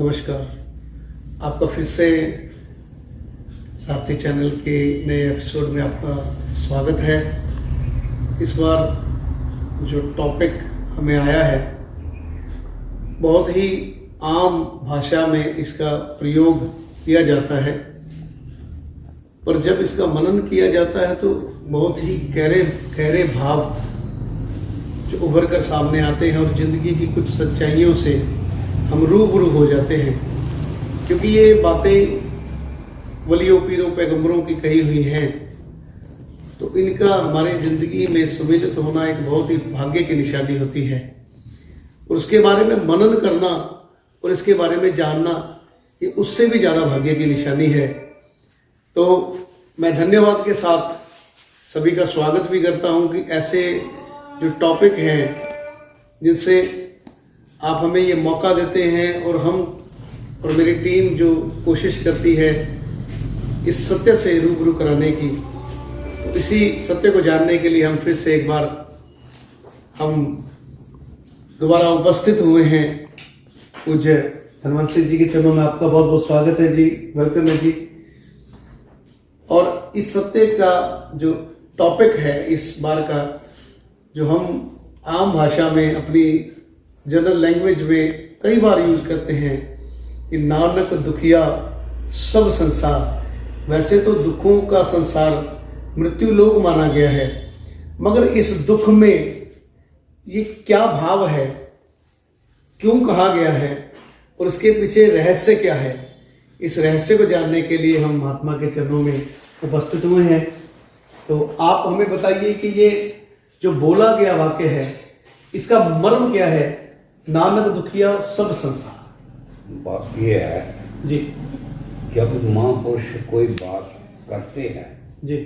नमस्कार। आपका फिर से सारथी चैनल के नए एपिसोड में आपका स्वागत है। इस बार जो टॉपिक हमें आया है बहुत ही आम भाषा में इसका प्रयोग किया जाता है, पर जब इसका मनन किया जाता है तो बहुत ही गहरे भाव जो उभर कर सामने आते हैं और ज़िंदगी की कुछ सच्चाइयों से हम रूबरू हो जाते हैं। क्योंकि ये बातें वलियों पीरों पैगंबरों की कही हुई हैं, तो इनका हमारे ज़िंदगी में सम्मिलित होना एक बहुत ही भाग्य की निशानी होती है। और उसके बारे में मनन करना और इसके बारे में जानना ये उससे भी ज़्यादा भाग्य की निशानी है। तो मैं धन्यवाद के साथ सभी का स्वागत भी करता हूँ कि ऐसे जो टॉपिक हैं जिनसे आप हमें ये मौका देते हैं और हम और मेरी टीम जो कोशिश करती है इस सत्य से रूबरू कराने की, तो इसी सत्य को जानने के लिए हम फिर से एक बार हम दोबारा उपस्थित हुए हैं। पूज्य हनुमान सिंह जी के चरणों में आपका बहुत बहुत स्वागत है जी, वेलकम है जी। और इस सत्य का जो टॉपिक है इस बार का, जो हम आम भाषा में अपनी जनरल लैंग्वेज में कई बार यूज करते हैं कि नानक दुखिया सब संसार। वैसे तो दुखों का संसार मृत्यु लोक माना गया है, मगर इस दुख में ये क्या भाव है, क्यों कहा गया है और इसके पीछे रहस्य क्या है, इस रहस्य को जानने के लिए हम महात्मा के चरणों में उपस्थित हुए हैं। तो आप हमें बताइए कि ये जो बोला गया वाक्य है इसका मर्म क्या है, नानक दुखिया सब संसार। बात ये है जी, जब महापुरुष कोई बात करते हैं जी,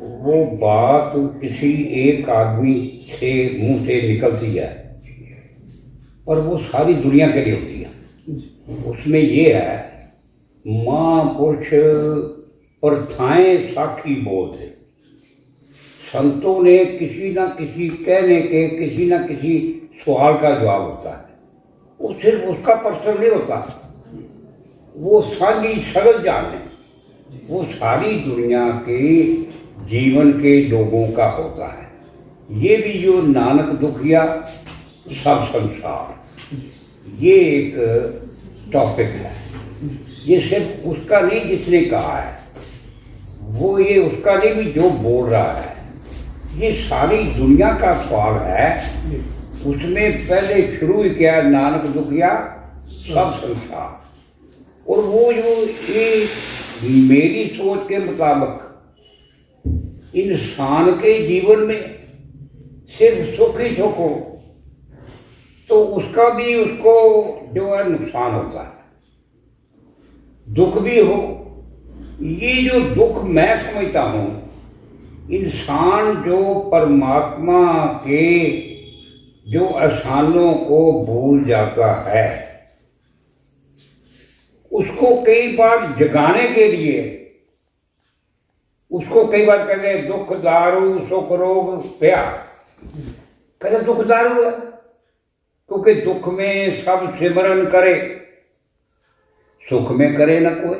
वो बात किसी एक आदमी से मुंह से निकलती है और वो सारी दुनिया के लिए होती है। उसमें ये है महापुरुष प्रथाएं साखी बोध है। संतों ने किसी ना किसी कहने के किसी ना किसी सवाल का जवाब होता है। वो सिर्फ उसका पर्सन नहीं होता, वो सारी सगल जान है, वो सारी दुनिया के जीवन के लोगों का होता है। ये भी जो नानक दुखिया सब संसार, ये एक टॉपिक है। ये सिर्फ उसका नहीं जिसने कहा है, वो ये उसका नहीं भी जो बोल रहा है, ये सारी दुनिया का सवाल है। उसमें पहले शुरू ही किया नानक दुखिया सब संसार। और वो जो ये मेरी सोच के मुताबिक इंसान के जीवन में सिर्फ सुख ही सुख हो तो उसका भी उसको जो है नुकसान होता है, दुख भी हो। ये जो दुख मैं समझता हूँ, इंसान जो परमात्मा के जो एहसानों को भूल जाता है, उसको कई बार जगाने के लिए उसको कई बार कहते हैं दुख दारू सुख रोग प्या। कहते दुख दारू है क्योंकि दुख में सब सिमरन करे, सुख में करे ना कोई।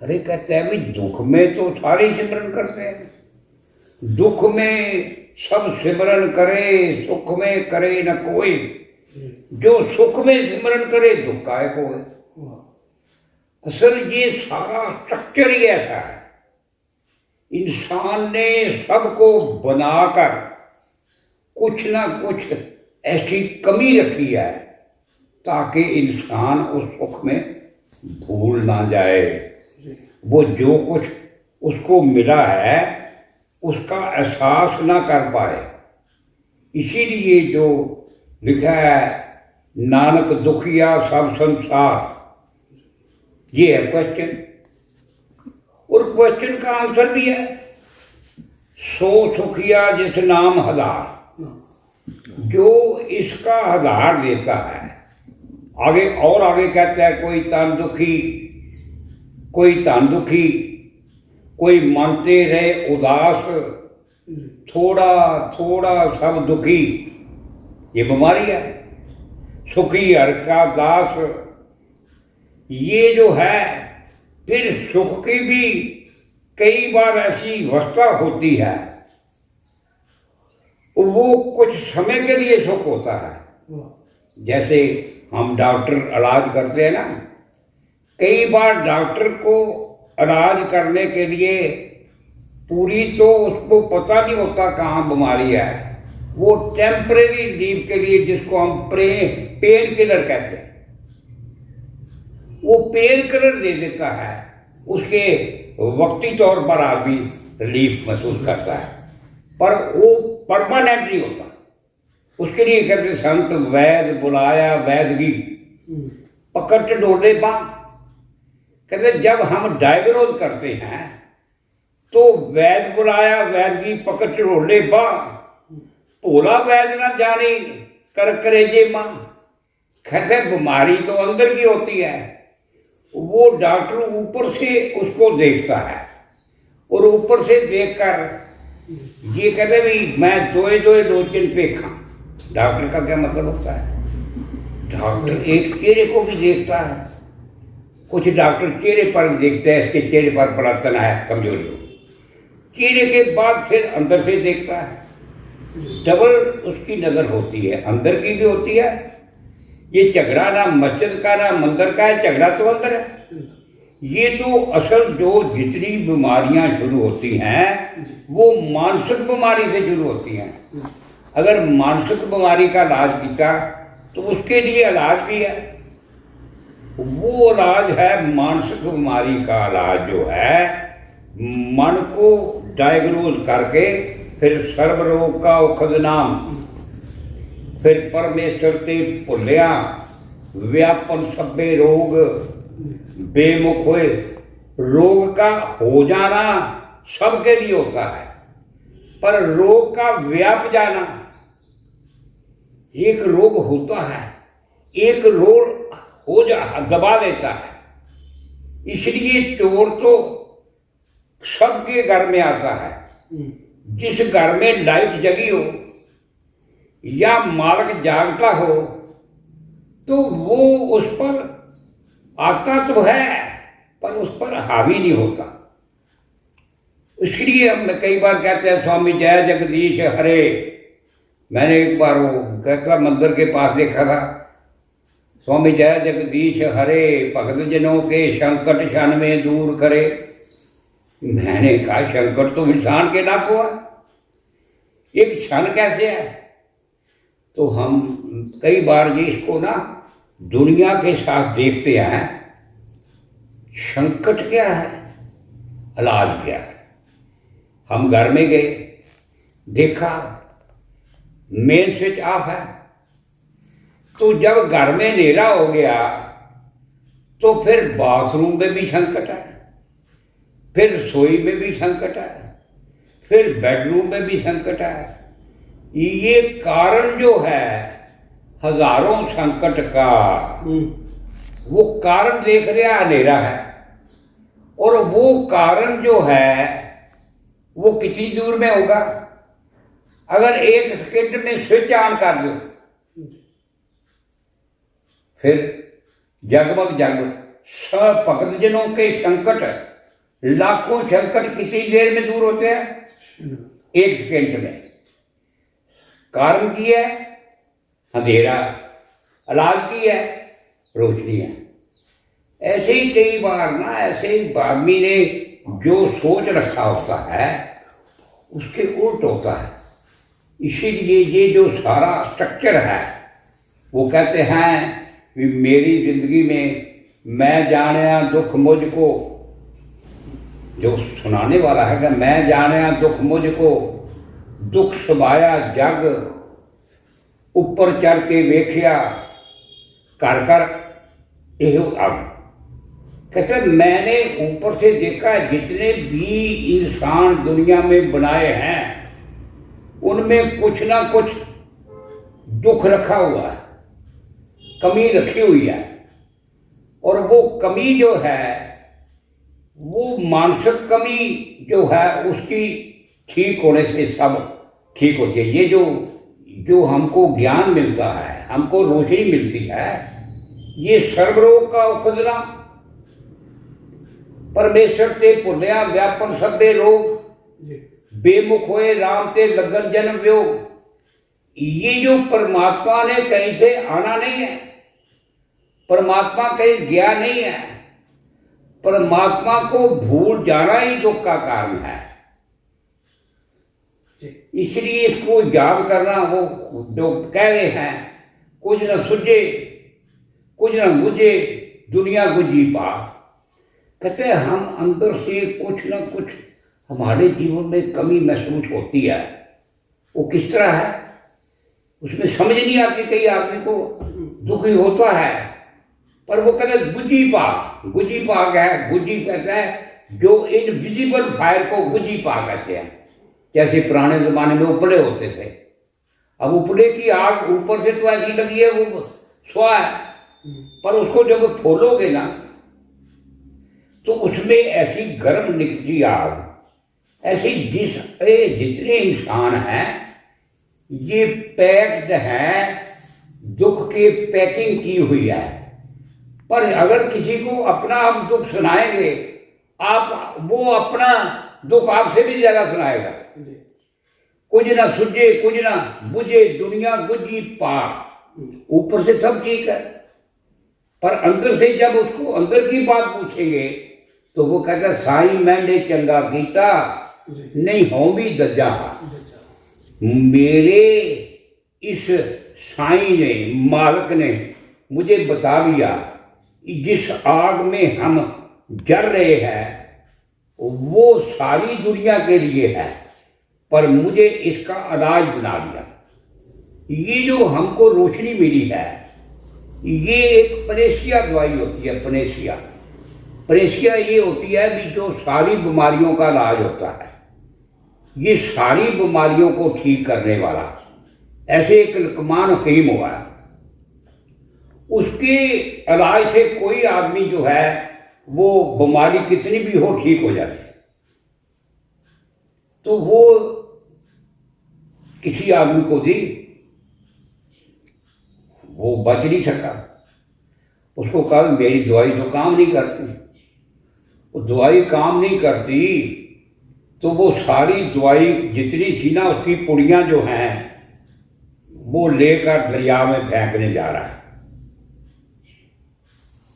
अरे कहते हैं भी दुख में तो सारे सिमरन करते हैं, दुख में सब सिमरन करे, सुख में करे न कोई। जो सुख में सिमरन करे दुख काय को है। असल ये सारा स्ट्रक्चर ही ऐसा है। इंसान ने सबको बनाकर कुछ ना कुछ ऐसी कमी रखी है ताकि इंसान उस सुख में भूल ना जाए। वो जो कुछ उसको मिला है उसका एहसास ना कर पाए। इसीलिए जो लिखा है नानक दुखिया सब संसार, ये है क्वेश्चन। और क्वेश्चन का आंसर भी है सो सुखिया जिस नाम हजार। जो इसका हजार देता है, आगे और आगे कहता है कोई तन दुखी, कोई तन दुखी, कोई मानते रहे उदास, थोड़ा थोड़ा सब दुखी। ये बीमारी है। सुखी हर का दास ये जो है फिर सुख की भी कई बार ऐसी अवस्था होती है, वो कुछ समय के लिए सुख होता है। जैसे हम डॉक्टर इलाज करते हैं ना, कई बार डॉक्टर को इलाज करने के लिए पूरी तो उसको पता नहीं होता कहाँ बीमारी है, वो टेम्परेरी रिलीफ के लिए जिसको हम पेन किलर कहते हैं, वो पेन किलर दे देता है, उसके वक्ती तौर पर आदमी रिलीफ महसूस करता है, पर वो परमानेंट नहीं होता। उसके लिए कहते संत वैद बुलाया वैदगी पकड़ डोले बा। कहते जब हम डायग्नोज करते हैं तो वैद बुलाया वैदगी पकड़ डोले बा, भोला वैद ना जाने कर करेजे मां। कहते बीमारी तो अंदर की होती है, वो डॉक्टर ऊपर से उसको देखता है और ऊपर से देखकर ये कहते भी मैं दोए डोजन पे खा। डॉक्टर का क्या मतलब होता है? डॉक्टर एक चेहरे को भी देखता है, कुछ डॉक्टर चेहरे पर देखते हैं, इसके चेहरे पर बड़ा तना है, कमजोरी हो, चेहरे के बाद फिर अंदर से देखता है। डबल उसकी नजर होती है, अंदर की भी होती है। ये झगड़ा ना मस्जिद का ना मंदिर का है, झगड़ा तो अंदर है। ये तो असल जो जितनी बीमारियां शुरू होती हैं वो मानसिक बीमारी से शुरू होती हैं। अगर मानसिक बीमारी का इलाज किया तो उसके लिए इलाज भी है। वो इलाज है मानसिक बीमारी का इलाज जो है मन को डायग्नोज करके फिर सर्वरोग का औखद नाम, फिर परमेश्वर ते भुलिया व्यापन सभे रोग बेमुख हुए। रोग का हो जाना सबके लिए होता है, पर रोग का व्याप जाना, एक रोग होता है, एक रोग हो जा दबा देता है। इसलिए चोर तो सबके घर में आता है। जिस घर में लाइट जगी हो या मालिक जागता हो तो वो उस पर आता तो है पर उस पर हावी नहीं होता। इसलिए हम कई बार कहते हैं स्वामी जय जगदीश हरे। मैंने एक बार वो कहता मंदिर के पास देखा था, स्वामी जय जगदीश हरे भगत जनों के संकट क्षण में दूर करे। मैंने कहा संकट तो इंसान के लाख हुआ, एक क्षण कैसे है? तो हम कई बार ये इसको ना दुनिया के साथ देखते हैं, संकट क्या है, इलाज क्या है। हम घर में गए, देखा मेन स्विच ऑफ है, तो जब घर में अंधेरा हो गया तो फिर बाथरूम में भी संकट है, फिर रसोई में भी संकट है, फिर बेडरूम में भी संकट है। ये कारण जो है हजारों संकट का, वो कारण देख रहे हैं अंधेरा है, और वो कारण जो है वो कितनी दूर में होगा? अगर एक सेकंड में स्विच ऑन कर दो फिर जगमग जगमग। सब भगत जनों के संकट, लाखों संकट कितनी देर में दूर होते हैं? एक सेकंड में। कारण की है अंधेरा, इलाज की है रोशनी है। ऐसे ही कई बार ना ऐसे आदमी ने जो सोच रखा होता है उसके उल्ट होता है। इसीलिए ये जो सारा स्ट्रक्चर है वो कहते हैं कि मेरी जिंदगी में मैं जाने दुख मुझको, जो सुनाने वाला है कि मैं जाने दुख मुझको, दुख सुभाया जग ऊपर चढ़ के वेख्या कर कर यह अब। कहते मैंने ऊपर से देखा जितने भी इंसान दुनिया में बनाए हैं उनमें कुछ ना कुछ दुख रखा हुआ है, कमी रखी हुई है, और वो कमी जो है वो मानसिक कमी जो है उसकी ठीक होने से सब ठीक होती है। ये जो हमको ज्ञान मिलता है, हमको रोशनी मिलती है, ये सर्वरोग का औखद नाम। परमेश्वर ते भुलिया व्यापन सभे रोग, जी बेमुख होए राम ते लगन जन्म वियोग। ये जो परमात्मा ने कहीं से आना नहीं है, परमात्मा कहीं गया नहीं है, परमात्मा को भूल जाना ही दुख का कारण है। इसलिए इसको याद करना, वो जो कह रहे हैं कुछ न सुझे कुछ न बुझे दुनिया गुजी पा। कहते हैं हम अंदर से कुछ न कुछ हमारे जीवन में कमी महसूस होती है। वो किस तरह है उसमें समझ नहीं आती। कई आदमी को दुखी होता है, पर वो कहते हैं गुजी पाक। गुजी पाक है, गुजी कहते हैं जो इनविजिबल फायर को गुजी पाक कहते हैं। जैसे पुराने जमाने में उपले होते थे, अब उपले की आग ऊपर से तो ऐसी लगी है वो स्वा है, पर उसको जब खोलोगे ना तो उसमें ऐसी गर्म निकलती आग। ऐसी जितने इंसान हैं ये पैक्ड है, दुख के पैकिंग की हुई है। पर अगर किसी को अपना आप दुख सुनाएंगे, आप वो अपना दुख आपसे भी ज्यादा सुनाएगा। कुछ ना सुझे कुछ ना बुझे दुनिया गुजी पार। ऊपर से सब ठीक है, पर अंदर से जब उसको अंदर की बात पूछेंगे तो वो कहता साईं मैंने चंगा कीता नहीं हो भी दज्जा। मेरे इस साईं ने, मालिक ने मुझे बता दिया जिस आग में हम जल रहे हैं वो सारी दुनिया के लिए है, पर मुझे इसका इलाज बना दिया। ये जो हमको रोशनी मिली है ये एक पनेसिया दवाई होती है। पनेसिया पनेसिया ये होती है भी जो सारी बीमारियों का इलाज होता है। ये सारी बीमारियों को ठीक करने वाला। ऐसे एक लकमान हकीम हुआ है, उसके इलाज से कोई आदमी जो है वो बीमारी कितनी भी हो ठीक हो जाती है। तो वो किसी आदमी को दी, वो बच नहीं सका। उसको कहा मेरी दवाई तो काम नहीं करती। वो दवाई काम नहीं करती तो वो सारी दवाई जितनी थी ना उसकी पुड़ियां जो हैं वो लेकर दरिया में फेंकने जा रहा है।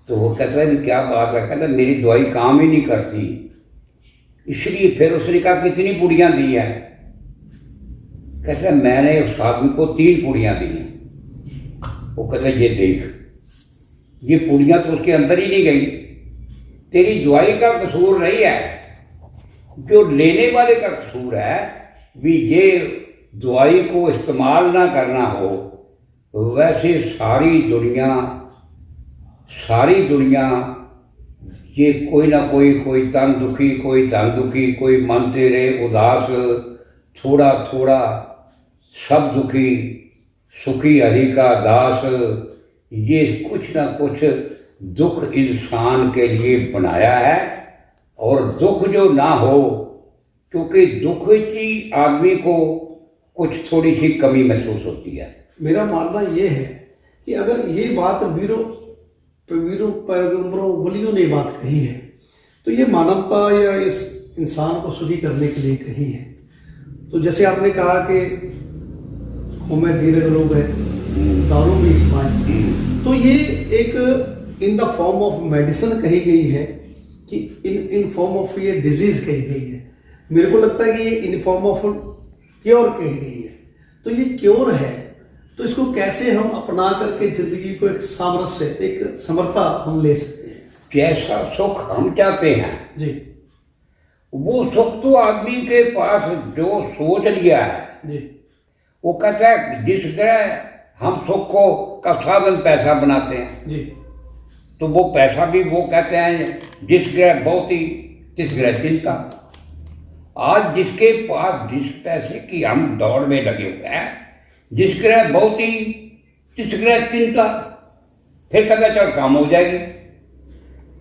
तो वो कहता है क्या बात है, कहता मेरी दवाई काम ही नहीं करती। इसलिए फिर उसने कहा कितनी पुड़ियां दी है, कहता मैंने उस आदमी को 3 पुड़ियां दी हैं। वो कहता ये देख, ये पुड़ियां तो उसके अंदर ही नहीं गई। तेरी दवाई का कसूर नहीं है, जो लेने वाले का कसूर है। भी ये दवाई को इस्तेमाल ना करना हो, वैसे सारी दुनिया ये कोई ना कोई तन दुखी, कोई धन दुखी, कोई मन तेरे उदास, थोड़ा थोड़ा सब दुखी, सुखी हरि का दास। ये कुछ ना कुछ दुख इंसान के लिए बनाया है। और दुख जो ना हो, क्योंकि दुख की आदमी को कुछ थोड़ी सी कमी महसूस होती है। मेरा मानना ये है कि अगर ये बात वीरों पैगंबरों वलियों ने बात कही है तो ये मानवता या इस इंसान को सुखी करने के लिए कही है। तो जैसे आपने कहा कि होमे धीरे लोग है दारू भी इस्तेमाल, तो ये एक in the form of medicine कही गई है कि इन फॉर्म ऑफ ये डिजीज कही गई है। मेरे को लगता है कि ये इन फॉर्म ऑफ क्योर कही गई है। तो ये क्योर है तो इसको कैसे हम अपना करके जिंदगी को एक सामरस्य, एक समर्था हम ले सकते हैं। जैसा सुख हम चाहते हैं जी, वो सुख तो आदमी के पास जो सोच लिया है जी, वो कहता है जिस तरह हम सुख को का साधन पैसा बनाते हैं जी, तो वो पैसा भी वो कहते हैं जिस ग्रह बहुत ही तिस ग्रह चिंता। आज जिसके पास जिस पैसे की हम दौड़ में लगे हुए हैं, जिस ग्रह बहुत ही तिस ग्रह चिंता, फिर कहता चल काम हो जाएगी।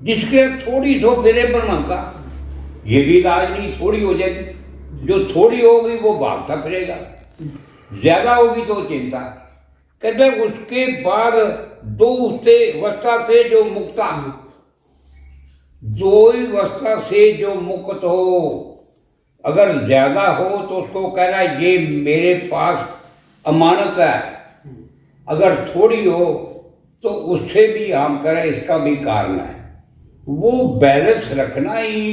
जिस ग्रह थोड़ी सो फिरे पर मंगा, ये भी इलाज नहीं, थोड़ी हो जाएगी। जो थोड़ी होगी वो भागता फिरेगा, ज्यादा होगी तो चिंता। कहते उसके बाद 2 अवस्था से जो मुक्ता, दो ही अवस्था से जो मुक्त हो, अगर ज्यादा हो तो उसको कहना ये मेरे पास अमानत है, अगर थोड़ी हो तो उससे भी हम करें इसका भी कारण है। वो बैलेंस रखना ही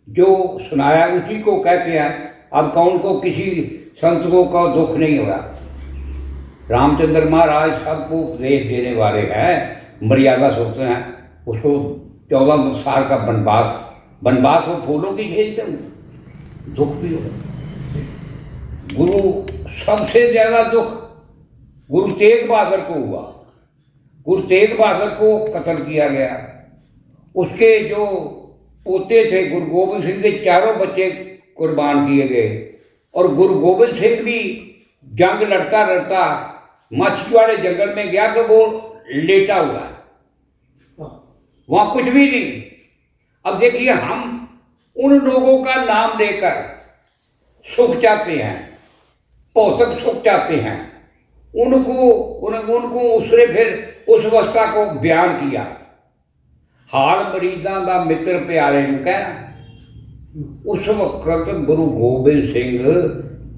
जो सुनाया उसी को कहते हैं। अब कौन को किसी संतों का दुख नहीं हुआ। रामचंद्र महाराज सबको उपदेश देने वाले हैं, मर्यादा सोचते हैं। उसको 14 साल का वनवास वो फूलों की खेलते हैं, दुख भी हो। गुरु सबसे ज्यादा दुख गुरु तेग बहादुर को हुआ। गुरु तेग बहादुर को कत्ल किया गया। उसके जो पोते थे गुरु गोबिंद सिंह के चारों बच्चे कुर्बान किए गए। और गुरु गोबिंद सिंह भी जंग लड़ता लड़ता माछीवाड़े जंगल में गया तो वो लेटा हुआ, वहां कुछ भी नहीं। अब देखिए, हम उन लोगों का नाम लेकर सुख चाहते हैं, भौतिक सुख चाहते हैं। उनको उसने फिर उस अवस्था को बयान किया। हाल मरीजां दा मित्र प्यारे नूं कहना। उस वक्त गुरु गोबिंद सिंह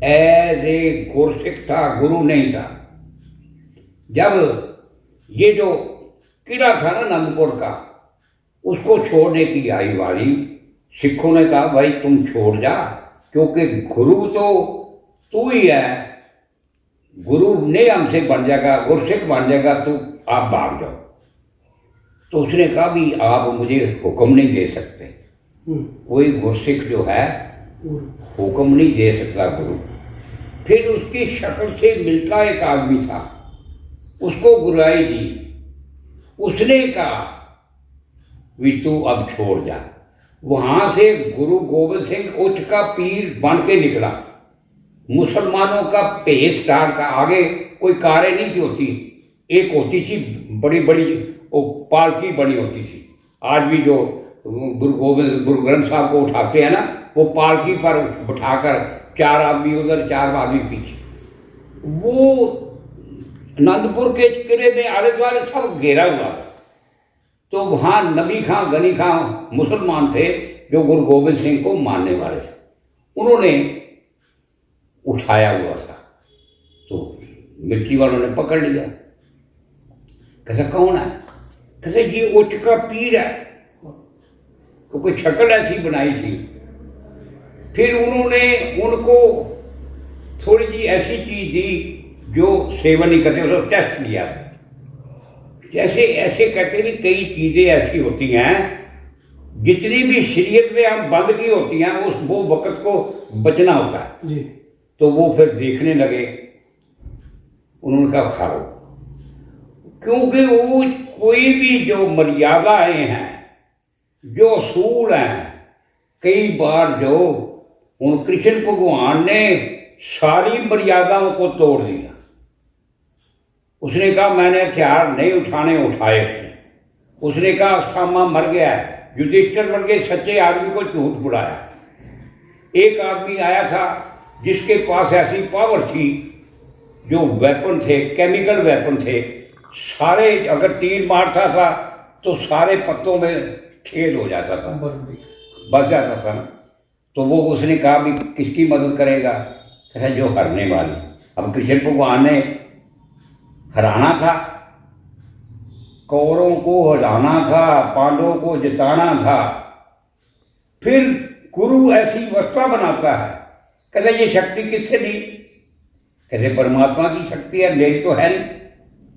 एज ए गुरसिख था, गुरु नहीं था। जब ये जो किला था ना आनंदपुर का, उसको छोड़ने की आई बारी, सिखों ने कहा भाई तुम छोड़ जा, क्योंकि गुरु तो तू ही है, गुरु नहीं हमसे बन जाएगा, गुरसिख बन जाएगा, तू आप भाग जाओ। तो उसने कहा भी आप मुझे हुक्म नहीं दे सकते, कोई गुरसिख जो है हुक्म नहीं दे सकता गुरु। फिर उसकी शक्ल से मिलता एक आदमी था, उसको गुराई दी। उसने कहा भी तू अब छोड़ जा। वहां से गुरु गोबिंद सिंह उठ का पीर बन के निकला, मुसलमानों का भेष धारण का। आगे कोई कारें नहीं थी होती, एक होती थी बड़ी बड़ी वो पालकी बनी होती थी। आज भी जो गुरु ग्रंथ साहब को उठाते हैं ना, वो पालकी पर बिठाकर 4 आदमी उधर 4 आदमी पीछे। वो आनंदपुर के किले में आले द्वारे सब घेरा हुआ था। तो वहाँ नबी खां गनी खां मुसलमान थे जो गुरु गोबिंद सिंह को मानने वाले थे। उन्होंने उठाया हुआ था, तो मिर्ची वालों ने पकड़ लिया। कैसा कौन है? कैसे ये उठ का पीर है, तो कोई शक्ल ऐसी बनाई थी। फिर उन्होंने उनको थोड़ी जी ऐसी चीज दी जो सेवन नहीं करते, उसको टेस्ट लिया। जैसे ऐसे कहते नहीं, कई चीजें ऐसी होती हैं जितनी भी शरीयत में हम बंद की होती हैं, उस वो वक्त को बचना होता है जी। तो वो फिर देखने लगे, उन्होंने कहा खाओ, क्योंकि वो कोई भी जो मर्यादाएं हैं, जो असूल हैं, कई बार जो उन कृष्ण भगवान ने सारी मर्यादाओं को तोड़ दिया। उसने कहा मैंने हथियार नहीं उठाने, उठाए। उसने कहा अस्थामा मर गया है, युधिष्ठिर मर गए, सच्चे आदमी को झूठ बुलाया। एक आदमी आया था जिसके पास ऐसी पावर थी, जो वेपन थे, केमिकल वेपन थे, सारे अगर तीर मारता था तो सारे पत्तों में छेद हो जाता था, बच जाता था। तो वो उसने कहा भी किसकी मदद करेगा? कहता जो हरने वाली। अब कृष्ण भगवान ने हराना था, कौरवों को हराना था, पांडवों को जिताना था। फिर गुरु ऐसी अवस्था बनाता है, कहते ये शक्ति किससे दी? कहते परमात्मा की शक्ति है, मेरी तो है नहीं।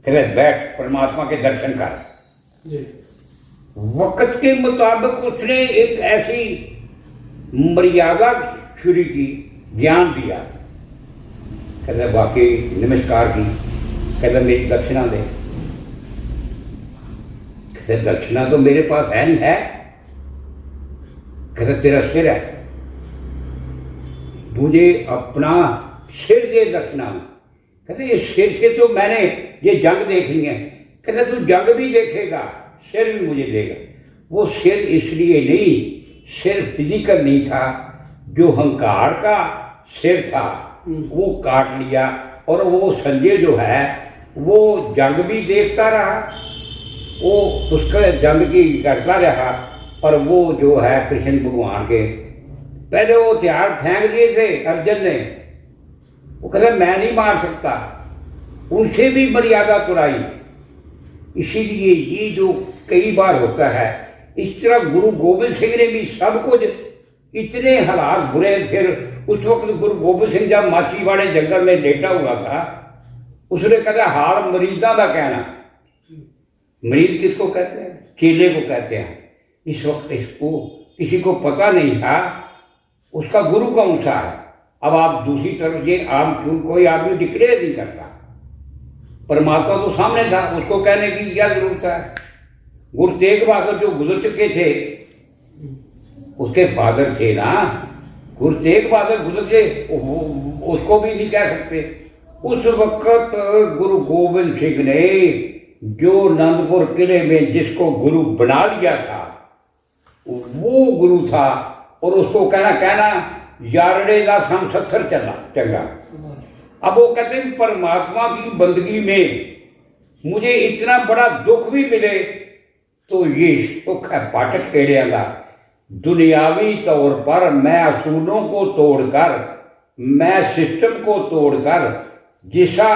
कहते बैठ, परमात्मा के दर्शन कर जी। वक्त के मुताबिक उसने एक ऐसी मर्यादा शुरू की, ज्ञान दिया। कहते बाकी नमस्कार की, कहते मेरी दक्षिणा दे। कहते दक्षिणा तो मेरे पास है नहीं। है? कहते तेरा सिर है, मुझे अपना सिर दे दक्षिणा। कहते ये सिर से तो मैंने ये जंग देख ली है। कहते तू जंग भी देखेगा, सिर भी मुझे देगा। वो सिर इसलिए नहीं, सिर फिजिकल नहीं था, जो अहंकार का सिर था वो काट लिया। और वो संजय जो है वो जंग भी देखता रहा, वो उसका जंग की करता रहा, और वो जो है कृष्ण भगवान के पहले वो हथियार फेंक दिए थे अर्जुन ने, वो कहते मैं नहीं मार सकता, उनसे भी मर्यादा तोड़ाई। इसीलिए ये जो कई बार होता है, इस तरह गुरु गोबिंद सिंह ने भी सब कुछ इतने हालात बुरे। फिर उस वक्त गुरु गोबिंद सिंह जब माचीवाड़े जंगल में लेटा हुआ था, उसने कहता हाल मरीदा का कहना। मरीज किसको कहते हैं? चेले को कहते हैं। इस वक्त इसको किसी को पता नहीं था उसका गुरु कौन सा है। अब आप दूसरी तरफ ये आम कोई आदमी डिक्लेयर नहीं करता, परमात्मा तो सामने था, उसको कहने की क्या जरूरत है। गुरु तेग बहादुर जो गुजर चुके थे, उसके फादर थे ना, गुरु तेग बहादुर गुजर थे, उसको भी नहीं कह सकते। उस वक्त गुरु गोबिंद सिंह ने जो नंदपुर किले में जिसको गुरु बना लिया था, वो गुरु था। और उसको कहना यारड़े का सम 70 चंगा। अब वो कहते हैं परमात्मा की बंदगी में मुझे इतना बड़ा दुख भी मिले तो ये सुख है पाठक खेड़िया का। दुनियावी तौर पर मैं असूलों को तोड़कर, मैं सिस्टम को तोड़कर, जिसा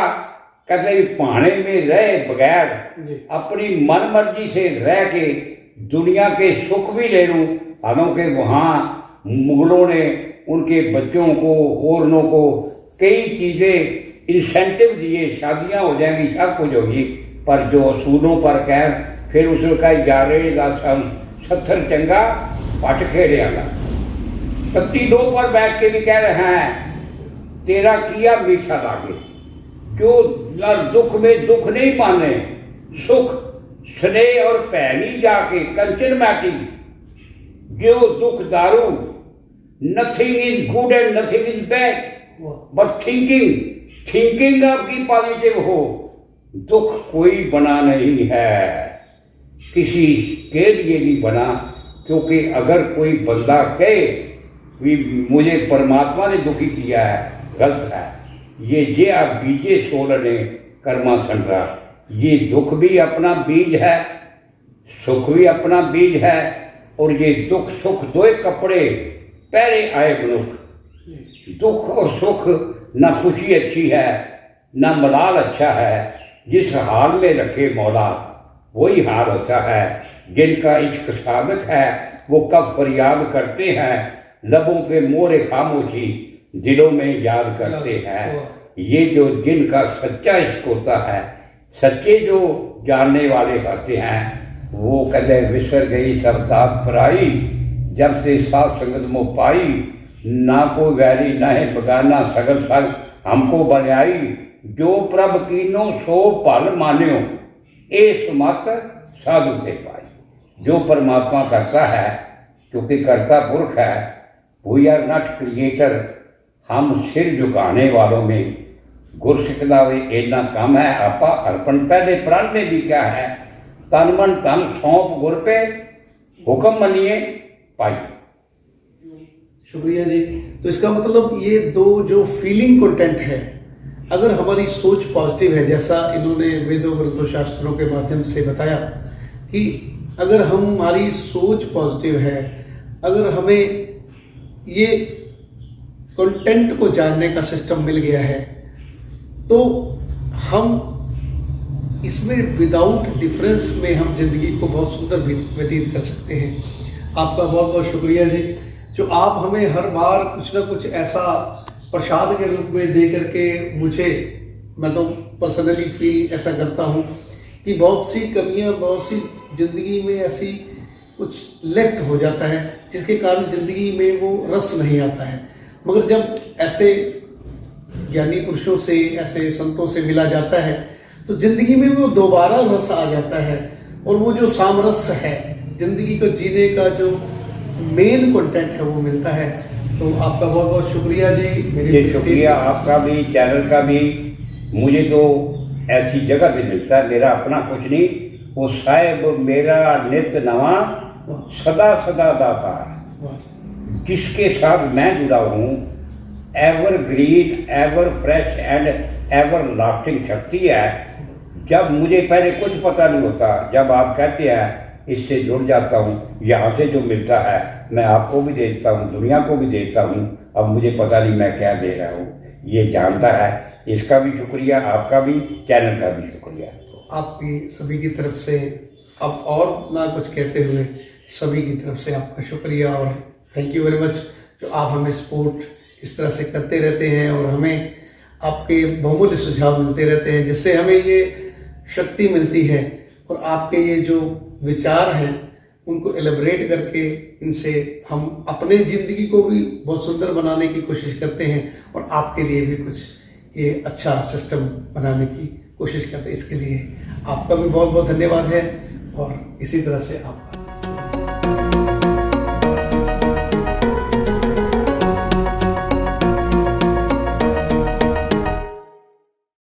कहते पाने में रहे बगैर अपनी मन मर्जी से रह के दुनिया के सुख भी ले लूं। हालांकि वहाँ मुगलों ने उनके बच्चों को, औरतों को कई चीज़ें इंसेंटिव दिए, शादियाँ हो जाएंगी, सब कुछ होगी, पर जो असूलों पर कह फिर उसने कहा यारे 70 चंगा पट खेड़ियागा। 32 पर बैठ के भी कह रहे हैं तेरा किया मीठा लागे, जो न दुख में दुख नहीं माने, सुख स्नेह और पैनी जाके कंचन मैटी, जो दुख दारू। Nothing is good and nothing is bad, but thinking आपकी पॉजिटिव हो। दुख कोई बना नहीं है, किसी के लिए नहीं बना। क्योंकि अगर कोई बंदा कहे भी मुझे परमात्मा ने दुखी किया है, गलत है। ये आप बीजे सोलने कर्मा संग्रह, ये दुख भी अपना बीज है, सुख भी अपना बीज है। और ये दुख सुख दो कपड़े पहरे आए मनुख। दुख और सुख न खुशी अच्छी है न मलाल अच्छा है, जिस हाल में रखे मौला वही हाल होता है। जिनका इश्क साबित है वो कब फरियाद करते हैं, लबों पे मोरे खामोशी दिलों में याद करते हैं। ये जो जिनका सच्चा इश्क होता है, सच्चे जो जानने वाले होते हैं, वो कहते विसर गई सब तात पराई, जब से साथ संगत मोह पाई। ना को वैरी ना है बगाना, सगल सग हमको बनाई। जो प्रभ कीनो सो पल मान्यो, ए सुमत साधु से पाई। जो परमात्मा करता है, क्योंकि करता पुरख है, वी आर नॉट क्रिएटर। हम सिर झुकाने वालों में गुरसिखदा इतना कम है। आपा अर्पण पहले प्रण में भी क्या है, तन मन तन सौंप गुर पे, हुक्म मनिए पाई। शुक्रिया जी। तो इसका मतलब ये दो जो फीलिंग कंटेंट है, अगर हमारी सोच पॉजिटिव है, जैसा इन्होंने वेदों ग्रंथों शास्त्रों के माध्यम से बताया कि अगर हमारी सोच पॉजिटिव है, अगर हमें ये कंटेंट को जानने का सिस्टम मिल गया है, तो हम इसमें विदाउट डिफरेंस में हम जिंदगी को बहुत सुंदर व्यतीत कर सकते हैं। आपका बहुत बहुत शुक्रिया जी, जो आप हमें हर बार कुछ ना कुछ ऐसा प्रसाद के रूप में दे करके मुझे, मैं तो पर्सनली फील ऐसा करता हूँ कि बहुत सी कमियाँ, बहुत सी जिंदगी में ऐसी कुछ लेफ्ट हो जाता है, जिसके कारण जिंदगी में वो रस नहीं आता है। मगर जब ऐसे ज्ञानी पुरुषों से, ऐसे संतों से मिला जाता है, तो जिंदगी में वो दोबारा रस आ जाता है। और वो जो सामरस है, जिंदगी को जीने का जो मेन कंटेंट है, वो मिलता है। तो आपका बहुत बहुत शुक्रिया जी। ये शुक्रिया आपका भी, चैनल का भी। मुझे तो ऐसी जगह से मिलता है, मेरा अपना कुछ नहीं, वो साहिब मेरा नित नवा सदा सदा दाता, जिसके साथ मैं जुड़ा हूँ, ever green, ever fresh and ever lasting शक्ति है। जब मुझे पहले कुछ पता नहीं होता, जब आप कहते हैं इससे जुड़ जाता हूँ। यहाँ से जो मिलता है मैं आपको भी देता हूँ, दुनिया को भी देता हूँ। अब मुझे पता नहीं मैं क्या दे रहा हूँ, ये जानता है। इसका भी शुक्रिया, आपका भी, चैनल का भी शुक्रिया। आपकी सभी की तरफ से अब और ना कुछ कहते हुए सभी की तरफ से आपका शुक्रिया और थैंक यू वेरी मच, जो आप हमें सपोर्ट इस तरह से करते रहते हैं और हमें आपके बहुमूल्य सुझाव मिलते रहते हैं, जिससे हमें ये शक्ति मिलती है और आपके ये जो विचार हैं उनको एलिब्रेट करके इनसे हम अपने ज़िंदगी को भी बहुत सुंदर बनाने की कोशिश करते हैं और आपके लिए भी कुछ ये अच्छा सिस्टम बनाने की कोशिश करते हैं। इसके लिए आपका भी बहुत बहुत धन्यवाद है और इसी तरह से आपका